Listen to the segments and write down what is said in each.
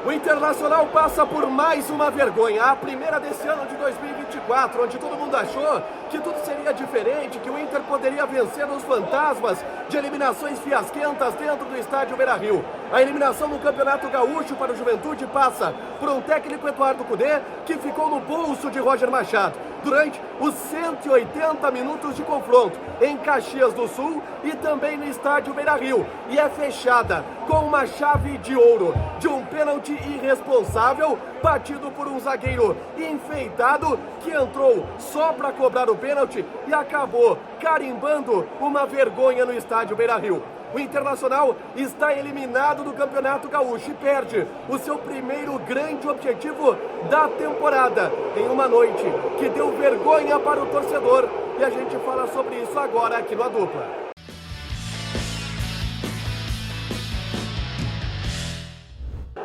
O Internacional passa por mais uma vergonha, a primeira desse ano de 2024, onde todo mundo achou que tudo seria diferente, que o Inter poderia vencer os fantasmas de eliminações fiasquentas dentro do estádio Beira-Rio. A eliminação no Campeonato Gaúcho para o Juventude passa por um técnico, Eduardo Cudê, que ficou no bolso de Roger Machado durante os 180 minutos de confronto em Caxias do Sul e também no estádio Beira-Rio. E é fechada com uma chave de ouro de um pênalti irresponsável batido por um zagueiro enfeitado que entrou só para cobrar o pênalti e acabou carimbando uma vergonha no estádio Beira-Rio. O Internacional está eliminado do Campeonato Gaúcho e perde o seu primeiro grande objetivo da temporada em uma noite que deu vergonha para o torcedor. E a gente fala sobre isso agora aqui no A Dupla.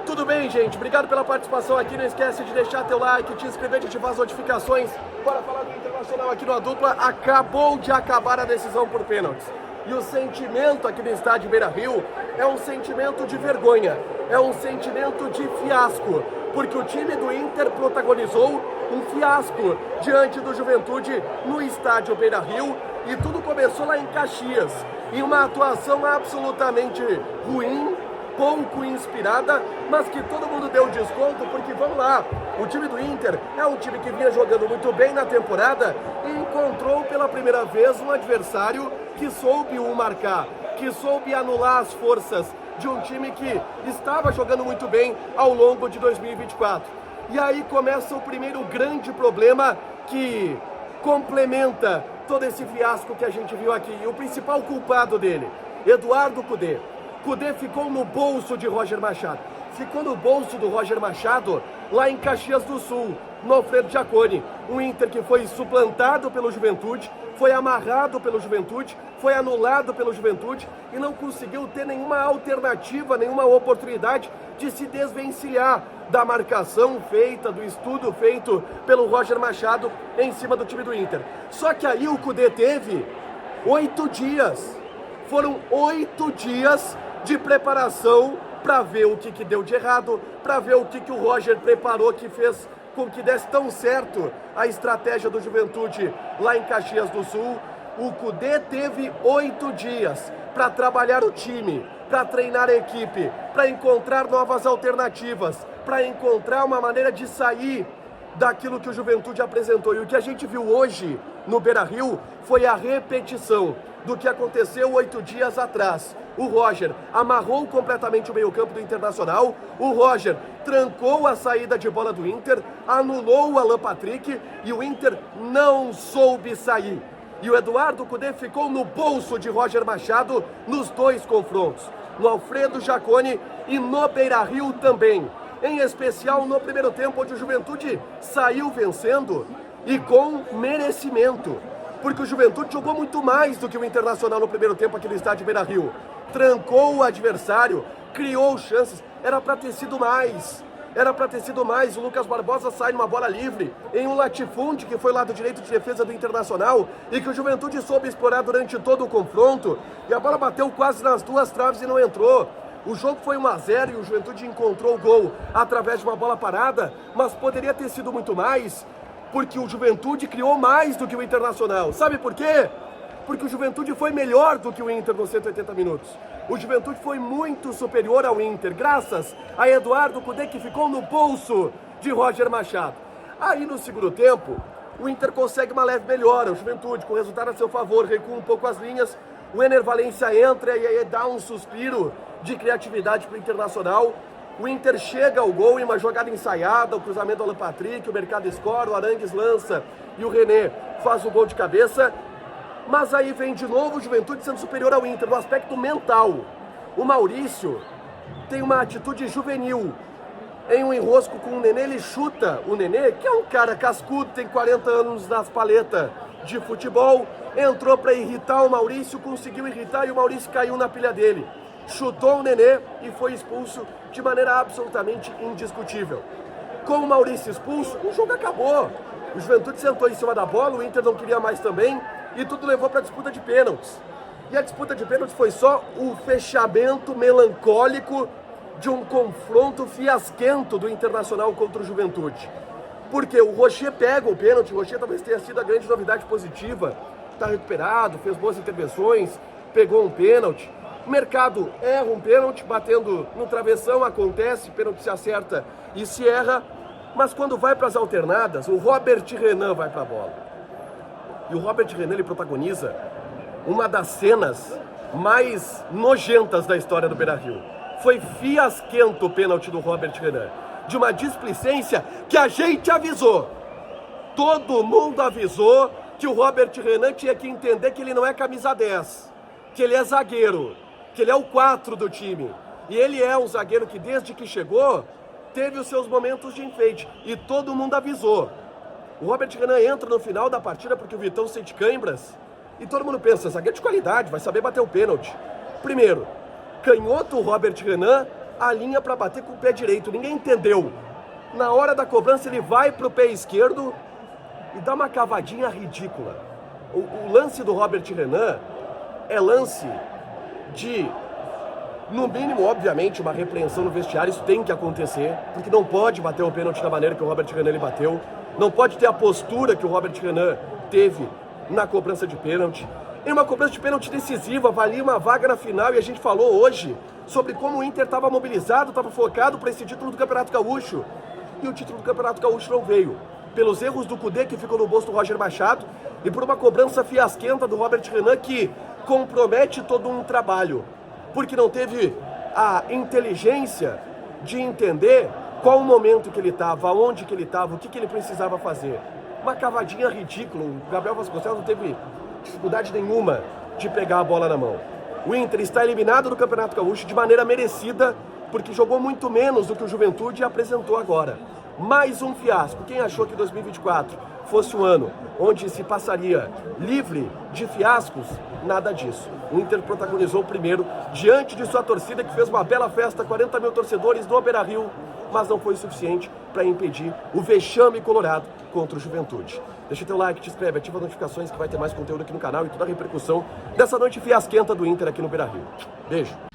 Tudo bem, gente? Obrigado pela participação aqui. Não esquece de deixar teu like, te inscrever, de ativar as notificações. Bora falar do Internacional aqui no A Dupla. Acabou de acabar a decisão por pênaltis. E o sentimento aqui no estádio Beira-Rio é um sentimento de vergonha, é um sentimento de fiasco, porque o time do Inter protagonizou um fiasco diante do Juventude no estádio Beira-Rio e tudo começou lá em Caxias, em uma atuação absolutamente ruim, pouco inspirada, mas que todo mundo deu desconto, porque vamos lá, o time do Inter é um time que vinha jogando muito bem na temporada e encontrou pela primeira vez um adversário que soube o marcar, que soube anular as forças de um time que estava jogando muito bem ao longo de 2024. E aí começa o primeiro grande problema que complementa todo esse fiasco que a gente viu aqui. E o principal culpado dele, Eduardo Cudê. Cudê ficou no bolso de Roger Machado. Ficou no bolso do Roger Machado lá em Caxias do Sul, no Alfredo Jaconi. Um Inter que foi suplantado pelo Juventude, foi amarrado pelo Juventude, foi anulado pelo Juventude e não conseguiu ter nenhuma alternativa, nenhuma oportunidade de se desvencilhar da marcação feita, do estudo feito pelo Roger Machado em cima do time do Inter. Só que aí o Cudê teve 8 dias. Foram 8 dias de preparação para ver o que deu de errado, para ver o que o Roger preparou, que fez com que desse tão certo a estratégia do Juventude lá em Caxias do Sul. O Cudê teve 8 dias para trabalhar o time, para treinar a equipe, para encontrar novas alternativas, para encontrar uma maneira de sair daquilo que o Juventude apresentou. E o que a gente viu hoje no Beira-Rio foi a repetição do que aconteceu 8 dias atrás. O Roger amarrou completamente o meio-campo do Internacional, o Roger trancou a saída de bola do Inter, anulou o Alan Patrick e o Inter não soube sair. E o Eduardo Cudê ficou no bolso de Roger Machado nos dois confrontos, no Alfredo Jaconi e no Beira-Rio também. Em especial no primeiro tempo, onde o Juventude saiu vencendo e com merecimento. Porque o Juventude jogou muito mais do que o Internacional no primeiro tempo aqui no estádio Beira-Rio. Trancou o adversário, criou chances, era para ter sido mais. Era para ter sido mais. O Lucas Barbosa sai numa bola livre, em um latifúndio que foi o lado direito de defesa do Internacional e que o Juventude soube explorar durante todo o confronto. E a bola bateu quase nas duas traves e não entrou. O jogo foi 1-0 e o Juventude encontrou o gol através de uma bola parada, mas poderia ter sido muito mais, porque o Juventude criou mais do que o Internacional. Sabe por quê? Porque o Juventude foi melhor do que o Inter nos 180 minutos. O Juventude foi muito superior ao Inter, graças a Eduardo Cudê, que ficou no bolso de Roger Machado. Aí no segundo tempo, o Inter consegue uma leve melhora. O Juventude, com o resultado a seu favor, recua um pouco as linhas. O Ener Valencia entra e aí dá um suspiro de criatividade para o Internacional. O Inter chega ao gol em uma jogada ensaiada, o cruzamento do Alan Patrick, o Mercado escora, o Arangues lança e o René faz o gol de cabeça. Mas aí vem de novo o Juventude sendo superior ao Inter no aspecto mental. O Maurício tem uma atitude juvenil. Em um enrosco com o Nenê, ele chuta o Nenê, que é um cara cascudo, tem 40 anos nas paletas de futebol, entrou para irritar o Maurício, conseguiu irritar e o Maurício caiu na pilha dele. Chutou o Nenê e foi expulso de maneira absolutamente indiscutível. Com o Maurício expulso, o jogo acabou. O Juventude sentou em cima da bola, o Inter não queria mais também e tudo levou para a disputa de pênaltis. E a disputa de pênaltis foi só o fechamento melancólico de um confronto fiasquento do Internacional contra o Juventude. Porque o Rocher pega o pênalti, o Rocher talvez tenha sido a grande novidade positiva, está recuperado, fez boas intervenções, pegou um pênalti. O Mercado erra um pênalti, batendo no travessão, acontece, pênalti se acerta e se erra, mas quando vai para as alternadas, o Robert Renan vai para a bola. E o Robert Renan, ele protagoniza uma das cenas mais nojentas da história do Beira-Rio. Foi fiasquento o pênalti do Robert Renan, de uma displicência que a gente avisou. Todo mundo avisou que o Robert Renan tinha que entender que ele não é camisa 10, que ele é zagueiro, que ele é o 4 do time. E ele é um zagueiro que desde que chegou, teve os seus momentos de enfeite. E todo mundo avisou. O Robert Renan entra no final da partida porque o Vitão sente câimbras. E todo mundo pensa, zagueiro de qualidade, vai saber bater o pênalti. Primeiro, canhoto o Robert Renan, alinha para bater com o pé direito. Ninguém entendeu. Na hora da cobrança ele vai pro pé esquerdo e dá uma cavadinha ridícula. O lance do Robert Renan é lance de, no mínimo, obviamente, uma repreensão no vestiário. Isso tem que acontecer, porque não pode bater o pênalti da maneira que o Robert Renan ele bateu. Não pode ter a postura que o Robert Renan teve na cobrança de pênalti. Em uma cobrança de pênalti decisiva, valia uma vaga na final, e a gente falou hoje sobre como o Inter estava mobilizado, estava focado para esse título do Campeonato Gaúcho. E o título do Campeonato Gaúcho não veio. Pelos erros do Cudê, que ficou no bolso do Roger Machado, e por uma cobrança fiasquenta do Robert Renan, que compromete todo um trabalho. Porque não teve a inteligência de entender qual o momento que ele estava, onde que ele estava, o que ele precisava fazer. Uma cavadinha ridícula. O Gabriel Vasconcelos não teve dificuldade nenhuma de pegar a bola na mão. O Inter está eliminado do Campeonato Gaúcho de maneira merecida, porque jogou muito menos do que o Juventude apresentou agora. Mais um fiasco. Quem achou que 2024 fosse um ano onde se passaria livre de fiascos, nada disso. O Inter protagonizou o primeiro diante de sua torcida, que fez uma bela festa, 40 mil torcedores no Beira-Rio, mas não foi suficiente para impedir o vexame colorado contra o Juventude. Deixa teu like, te inscreve, ativa as notificações que vai ter mais conteúdo aqui no canal e toda a repercussão dessa noite fiasquenta do Inter aqui no Beira-Rio. Beijo!